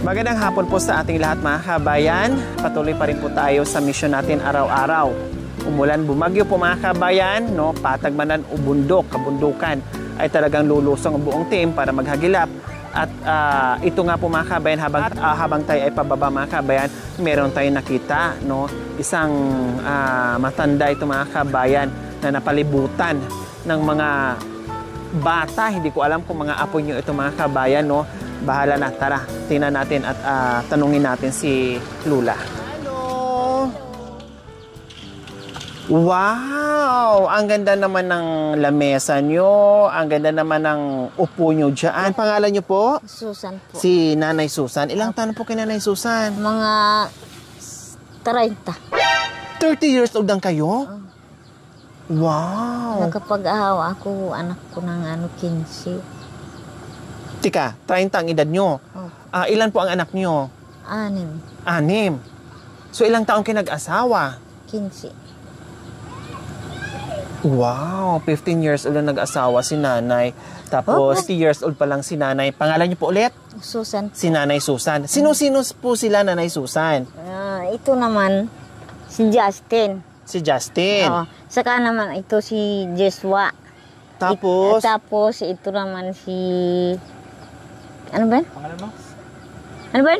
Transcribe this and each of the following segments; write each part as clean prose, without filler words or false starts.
Magandang hapon po sa ating lahat mga kabayan. Patuloy pa rin po tayo sa misyon natin araw-araw. Umulan, bumagyo po mga kabayan, no? Patag manan o bundok, kabundukan, ay talagang lulusong ang buong team para maghagilap. At ito nga po mga kabayan, habang tayo ay pababa mga kabayan, meron tayong nakita, no? Isang matanda ito mga kabayan na napalibutan ng mga bata. Hindi ko alam kung mga apo nyo ito mga kabayan, no? Bahala na, tara, tingnan natin at tanungin natin si Lula. Hello! Wow! Ang ganda naman ng lamesa nyo. Ang ganda naman ng upo nyo dyan. Ang pangalan nyo po? Susan po. Si Nanay Susan. Ilang taon po kay Nanay Susan? Mga 30. 30 years old lang kayo? Wow! Nakapag-ahawa ako, anak ko ng 15. Tika, 30 ang edad nyo. Ilan po ang anak nyo? 6. 6. So ilang taon kayo nag-asawa? 15. Wow, 15 years old na nag-asawa si nanay. Tapos 50 years old pa lang si nanay. Pangalan niyo po ulit? Susan. Si Nanay Susan. Sino-sino po sila, Nanay Susan? Ito naman, si Justin. Si Justin. Oo. Saka naman ito si Joshua. Tapos? Tapos ito naman si... Ano ba? Pangalan mo? Ano ba?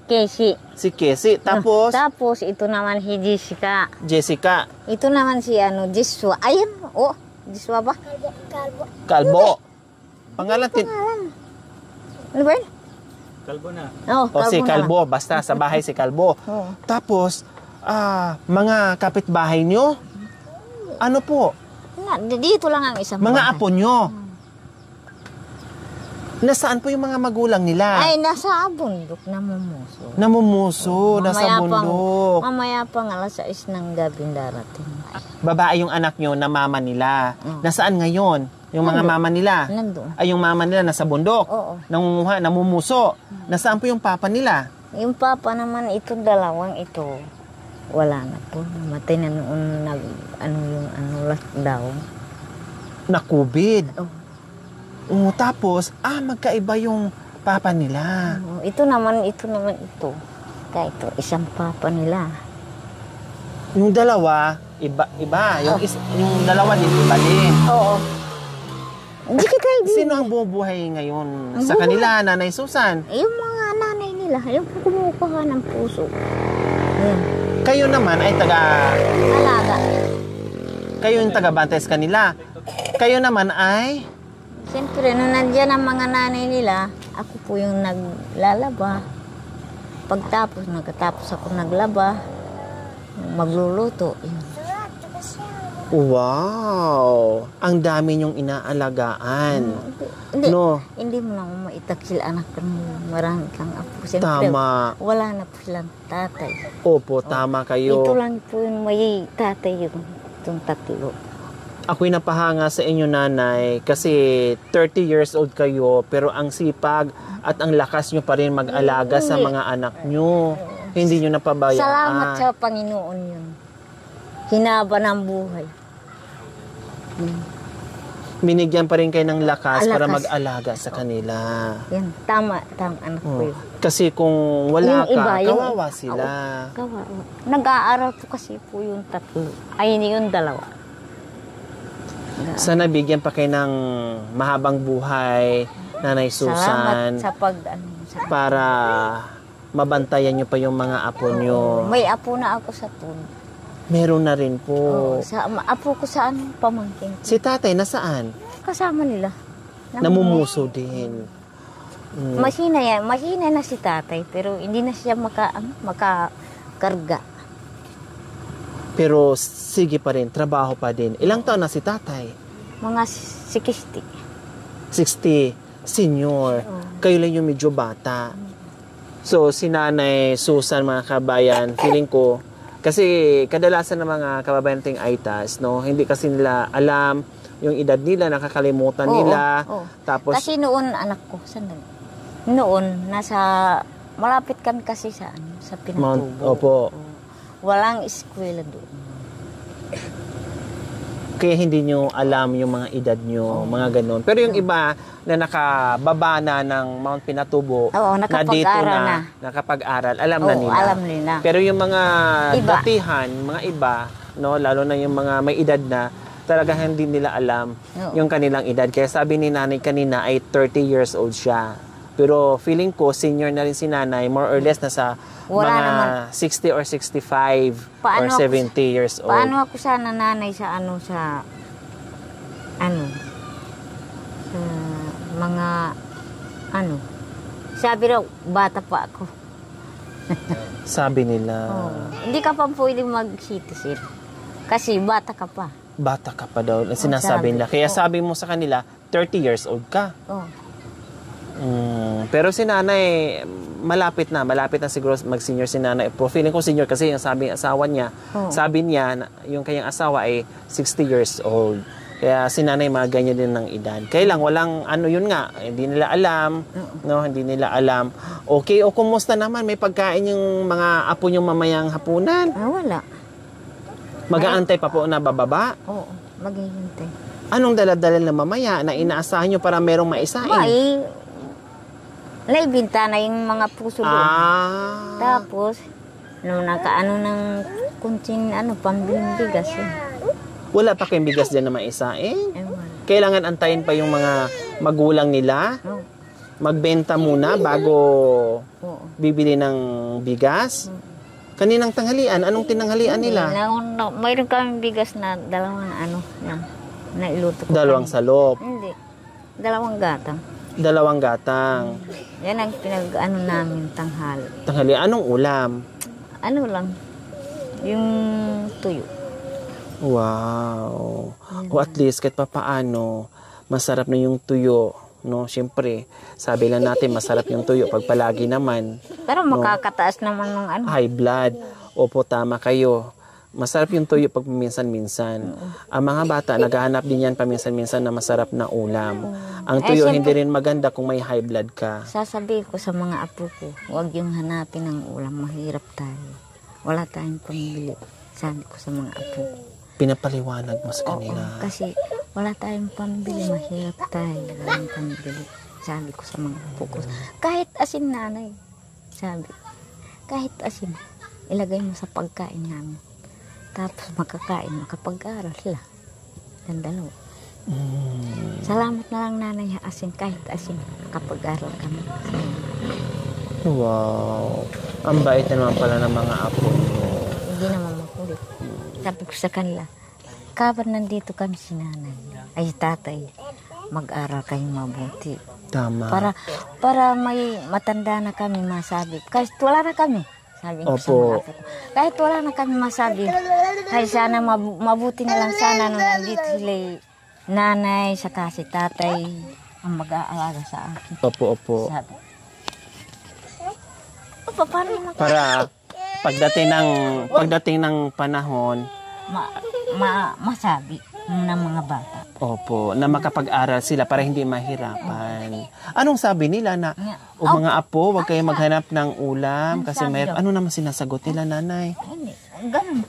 Casey. Si Casey. Tapos? Tapos ito naman si Jessica. Jessica. Ito naman si Joshua. Ayun. Oh, Joshua ba? Kalbo. Pangalan? Ano ba? Kalbo na. Oh, o si Kalbo. Basta sa bahay si Kalbo. Oh. Tapos, mga kapitbahay nyo? Ano po? Dito lang ang isang mga bahay. apo nyo? Nasaan po yung mga magulang nila? Ay, nasa bundok, namumuso. Namumuso, nasa bundok. Mamaya pang alas 6 ng gabi darating. Babae yung anak nyo na mama nila. Nasaan ngayon? Yung mga mama nila? Nandun. Ay, yung mama nila nasa bundok? Oo. Nangunguha, namumuso. Nasaan po yung papa nila? Yung papa naman, itong dalawang ito, wala na po. Matay na noon lockdown. Na-COVID? Oh. Tapos, magkaiba yung papa nila. Ito naman ito. Kaya ito, isang papa nila. Yung dalawa, iba. Yung dalawa din, iba din. Oo. Hindi kita Sino ang bubuhay ngayon sa kanila, Nanay Susan? Yung mga nanay nila, yung kumukuha ng puso. Ayan. Kayo naman ay Alaga. Kayo yung taga-bantay sa kanila. Kayo naman ay... Siyempre, nung nandiyan ang mga nanay nila, ako po yung naglalaba. Nagkatapos ako naglaba, magluluto. Wow! Ang dami niyong inaalagaan. Hindi mo na maitakil anak mo. Marami kang apo. Siyempre, tama. wala na po silang tatay. Opo, tama kayo. Ito lang po yung may tatay itong tatlo. Ako'y napahanga sa inyo, Nanay, kasi 30 years old kayo, pero ang sipag at ang lakas nyo pa rin mag-alaga sa mga anak nyo. Hindi nyo napabayaan. Salamat sa Panginoon yun. Hinaba ng buhay. Binigyan pa rin kayo ng lakas para mag-alaga sa kanila. Yan, tama anak ko yun. Kasi kung wala kawawa sila. Kawawa. Nag-aaral po kasi po yung tatlo. Ay, yung dalawa. Sana bigyan pa kayo ng mahabang buhay, Nanay Susan. Salamat sa para mabantayan nyo pa yung mga apo nyo. May apo na ako sa tun. Meron na rin po. Apo ko saan pamangkin. Si tatay nasaan? Kasama nila. Namumuso din. Mahina na si tatay, pero hindi na siya makakarga. Pero sige pa rin, trabaho pa din. Ilang taon na si tatay? Mga 60. 60. Senior. Kayo lang yung medyo bata. So, si Nanay Susan, mga kabayan, feeling ko, kasi kadalasan ng mga kababayan nating Aitas, no, hindi kasi nila alam yung edad nila, nakakalimutan nila. Tapos, kasi noon, anak ko, sandali. Noon, malapit kami kasi sa Pinatubo. Opo. Walang eskwela doon. kaya hindi nyo alam yung mga edad nyo, mga ganun. Pero yung iba na nakababa na ng Mount Pinatubo, Oo, na dito nakapag-aral na. nakapag-aral, alam na Oo, nila. alam nila. Pero yung mga Iba. datihan, mga iba, no, lalo na yung mga may edad na, talagang hindi nila alam Oo. yung kanilang edad. Kaya sabi ni nanay kanina ay 30 years old siya. Pero feeling ko, senior na rin si nanay, more or less nasa Wala mga naman. 60 or 65 or Paano ako- 70 years old. Paano ako sana nanay sa sa mga sabi raw bata pa ako. Sabi nila, Hindi ka pa pwedeng mag-citizen kasi bata ka pa. bata ka pa daw. Sinasabi sabi. nila. Kaya sabi mo sa kanila, 30 years old ka. Oh. Pero si nanay, malapit na siguro mag-senior si nanay. Feeling ko senior kasi yung sabi ng asawa niya, sabi niya, yung kanyang asawa ay 60 years old. Kaya si nanay mga ganyan din ng edad. Kaya lang, walang yun nga, hindi nila alam, no, hindi nila alam. Okay, o kumusta naman? May pagkain yung mga apo niyong mamayang hapunan? Wala. Mag-aantay pa po na bababa? Oo, maghihintay. Anong daladala na mamaya na inaasahan nyo para merong maisain? Naibinta na yung mga puso doon. Tapos, nakaano ng kunting pambiling bigas. Wala pa kayong bigas dyan na maisain? Wala. Kailangan antayin pa yung mga magulang nila? Oo. Magbenta muna bago Oo. bibili ng bigas? Kaninang tanghalian? Anong tinanghalian nila? Mayroon kaming bigas na dalawang na iluto ko. Dalawang salop. Hindi. Dalawang gatang. Dalawang gatang. Yan ang namin tanghal. Tanghalian, anong ulam? Ano lang, yung tuyo. Wow. O at least kahit pa paano, masarap na yung tuyo. No, siyempre, sabi lang natin masarap yung tuyo pag palagi naman Pero makakataas naman ng high blood. Opo, tama kayo. Masarap yung tuyo pag minsan-minsan. Ang mga bata, naghahanap din yan paminsan-minsan na masarap na ulam. Ang tuyo, hindi rin maganda kung may high blood ka. Sasabihin ko sa mga apo ko, huwag yung hanapin ng ulam, mahirap tayo. Wala tayong pambili. Sabi ko sa mga apo ko. Pinapaliwanag mo sa kanila. Kasi wala tayong pambili, mahirap tayo. Walang pambili. Sabi ko sa mga apo ko. Kahit asin nanay, sabi. Kahit asin, ilagay mo sa pagkain namin. Tapos makakain, makapag-aral sila. Ang dalawa. Salamat na lang nanay asin, kahit asin, makapag-aral kami. Wow. Ang bait na naman pala ng mga apo mo. Hindi naman makulit. Sabi ko sa kanila, kapan nandito kami si nanay, ay tatay, mag-aral kayong mabuti. Tama. Para may matanda na kami masabi. Kahit wala na kami. Sabi ko sa mga apo ko. Kahit wala na kami masabi. Ay sana mabuti na lang sana nung nandito sila nanay saka si tatay ang mag-aalaga sa akin. Opo. Sabi. Paano naman? Para pagdating ng panahon, masabi ng mga bata. opo, na makapag-aral sila para hindi mahirapan. Anong sabi nila na, o mga apo, huwag kayo maghanap ng ulam kasi may, ano naman sinasagot nila, nanay? Hindi, ganun.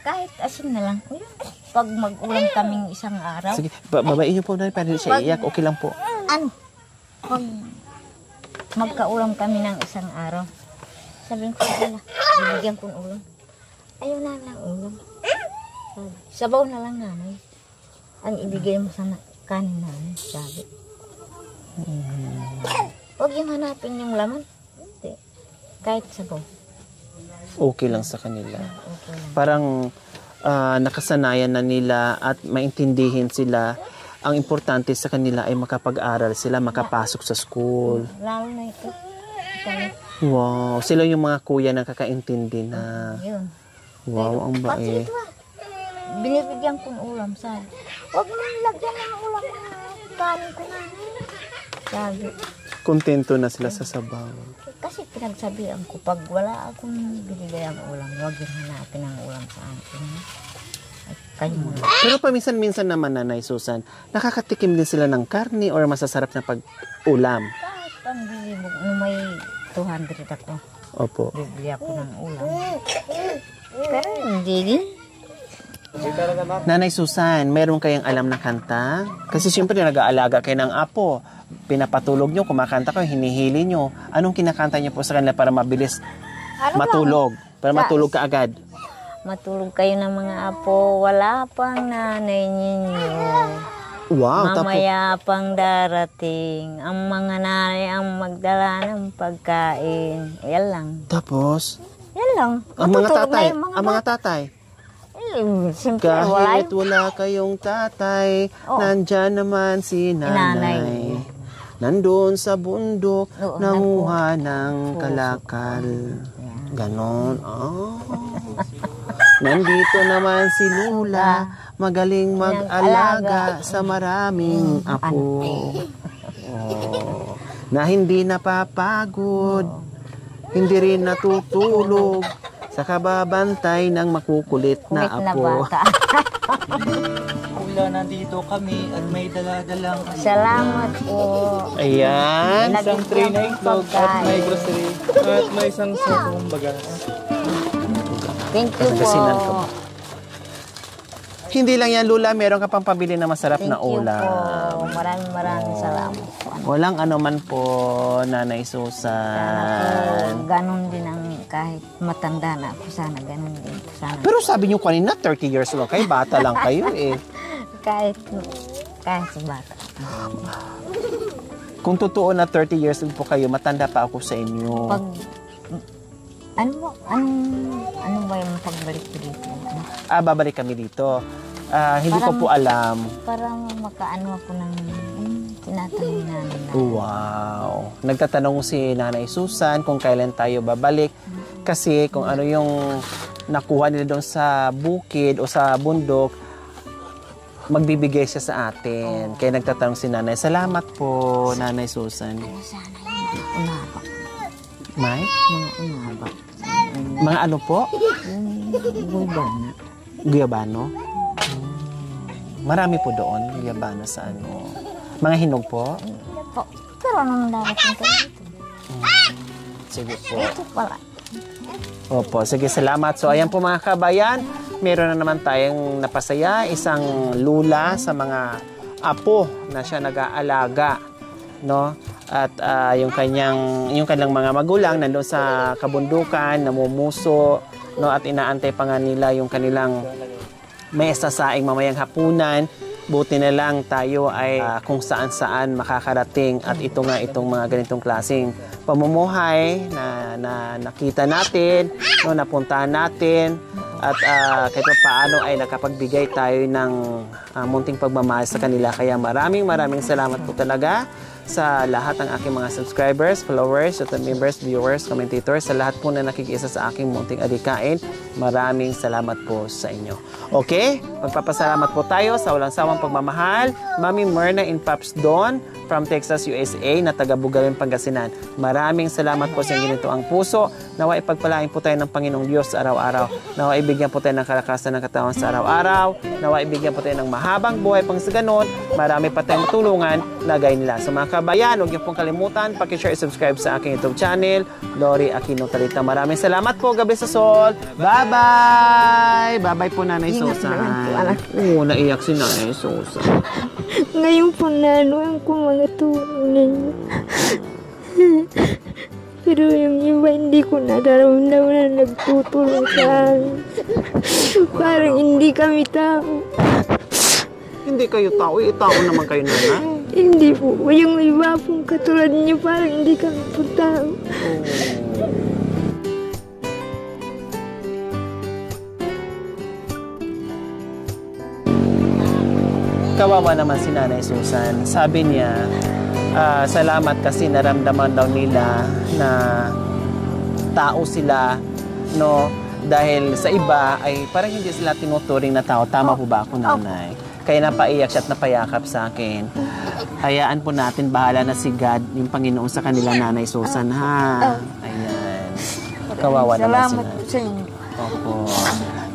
Kahit asin na lang. Pag mag-ulam kaming isang araw. Sige, babain niyo po na para siya iyak, okay lang po. Pag magkaulam kami ng isang araw, sabihin ko sila, bibigyan ko ng ulam. Ayaw na lang ulam. Sabaw na lang nanay. Ang ibigay mo sa kanin namin, sabi. Huwag yung hanapin yung laman. Hindi. Kahit sabaw. Okay lang sa kanila. Okay lang. Parang nakasanayan na nila at maintindihin sila. Ang importante sa kanila ay makapag-aral sila, makapasok sa school. Lalo na ito. Wow, sila yung mga kuya na kakaintindi na. Yun. Wow, ang bait. Binibigyan ko ng ulam, sabi. Huwag mo nilagyan ng ulam na kanin ko na. Sabi. Kontento na sila sa sabaw. Kasi pinagsabihan ko, pag wala akong binigay ang ulam, huwag yung hanapin ang ulam sa akin. At kayo muna. Pero paminsan-minsan naman, Nanay Susan, nakakatikim din sila ng karne or masasarap na pag-ulam. Kahit pambili mo, nung may 200 ako, Opo. bibili ako ng ulam. Pero hindi din. Nanay Susan, meron kayong alam na kanta? Kasi siyempre nag-aalaga kayo ng apo. Pinapatulog nyo, kumakanta kayo, hinihili nyo. Anong kinakanta nyo po sa kanila para mabilis matulog? Para matulog ka agad? Matulog kayo ng mga apo, wala pang nanay ninyo. Wow, Mamaya pang darating, ang mga nanay ang magdala ng pagkain. Yan lang. Tapos? Yan lang. Ang mga Matutulog tatay? na yung mga Ang mga tatay? Siyempre, wala Kahit wala kayong tatay, Oo. nandyan naman si nanay. Nanay. Nandun sa bundok, Oo, nanguha ng kalakal. Ganon. Oh. Nandito naman si Lula, magaling mag-alaga sa maraming apo. Oh. Na hindi napapagod, hindi rin natutulog sa kababantay ng makukulit na Kulit na apo. bata. Kuya, nandito kami at may dala-dalang Salamat po. Ayan. isang tray na itlog at may grocery at may isang sakong bagas. Thank you po. Nagasinan ka ba? Hindi lang yan, Lula. Meron ka pang pabili na masarap Thank na you ulam. po. Maraming salamat po. Walang ano man po, Nanay Sana Susan. po, ganun din ang kahit matanda na ako. Sana ganun din. Sana Pero sabi niyo kanina, 30 years old kayo. Bata lang kayo eh. kahit sa bata. Kung totoo na 30 years old po kayo, matanda pa ako sa inyo. Pag, ano ba yung pagbalik ko dito? Babalik kami dito. Hindi ko Parang- po alam. Para makaano ako ng tinatanong namin na. Wow. Nagtatanong si Nanay Susan kung kailan tayo babalik. Kasi kung ano yung nakuha nila doon sa bukid o sa bundok, magbibigay siya sa atin. Kaya nagtatanong si Nanay. Salamat po, Nanay Susan. Sana yung unabak. May? Mga unabak. Mga ano po? Yung gulbana. Guyabano? Marami po doon, guyabano sa ano. Mga hinog po? Po. Pero anong darating kayo dito? Sige po. Ito pala. Opo, sige, salamat. So, ayan po mga kabayan, meron na naman tayong napasaya, isang lula sa mga apo na siya nag-aalaga, no? At yung kanyang mga magulang nandoon sa kabundukan, namumuso, no? At inaantay pa nga nila yung kanilang may sasaing mamayang hapunan. Buti na lang tayo ay kung saan-saan makakarating at itong mga ganitong klaseng pamumuhay na nakita natin, no, napuntahan natin at kahit paano ay nakapagbigay tayo ng munting pagmamahal sa kanila. Kaya maraming salamat po talaga sa lahat ng aking mga subscribers, followers, YouTube members, viewers, commentators, sa lahat po na nakikiisa sa aking munting adikain. Maraming salamat po sa inyo. Okay? Magpapasalamat po tayo sa walang sawang pagmamahal. Mami Myrna and Paps Don from Texas, USA na taga Bugarin, Pangasinan. Maraming salamat po sa inyo nito ang puso. Nawa ipagpalain po tayo ng Panginoong Diyos sa araw-araw. Nawa ibigyan po tayo ng kalakasan ng katawan sa araw-araw. Nawa ibigyan po tayo ng mahabang buhay pang sa ganon. Marami pa tayong matulungan na gaya nila. So mga kabayan, huwag niyo pong kalimutan, pakishare at subscribe sa aking YouTube channel, Lori Aquino Talita. Maraming salamat po, Gabi sa Sol. Bye-bye! Bye-bye po, Nanay Susan. Oo, naiyak si Nanay Susan. Ngayon po nanuhan ko mga tulong ninyo. Pero yung iba hindi ko nararamdaman na nagtutulong sa akin. Parang hindi kami tao. Hindi kayo tao, tao naman kayo, Nanay. Hindi po. Yung iba pong katulad niyo parang hindi kami po tao. Kawawa naman si Nanay Susan. Sabi niya, salamat kasi naramdaman daw nila na tao sila, no? Dahil sa iba ay parang hindi sila tinuturing na tao. Tama po ba ako, Nanay? Kaya napaiyak siya at napayakap sa akin. Hayaan po natin, bahala na si God, yung Panginoon sa kanila, Nanay Susan, ha? Ayan. Kawawa naman si Salamat Nanay. po sa inyo. Opo.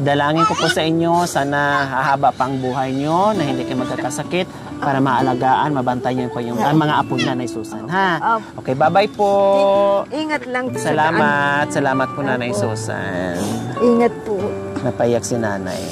Dalangin ko po sa inyo, sana hahaba pa ang buhay nyo, na hindi kayo magkakasakit, para maalagaan, mabantayan po yung mga apo na, Nanay Susan, ha? Okay, bye-bye po. Ingat lang. Salamat po, Nanay Susan. Ingat po. Napaiyak si Nanay.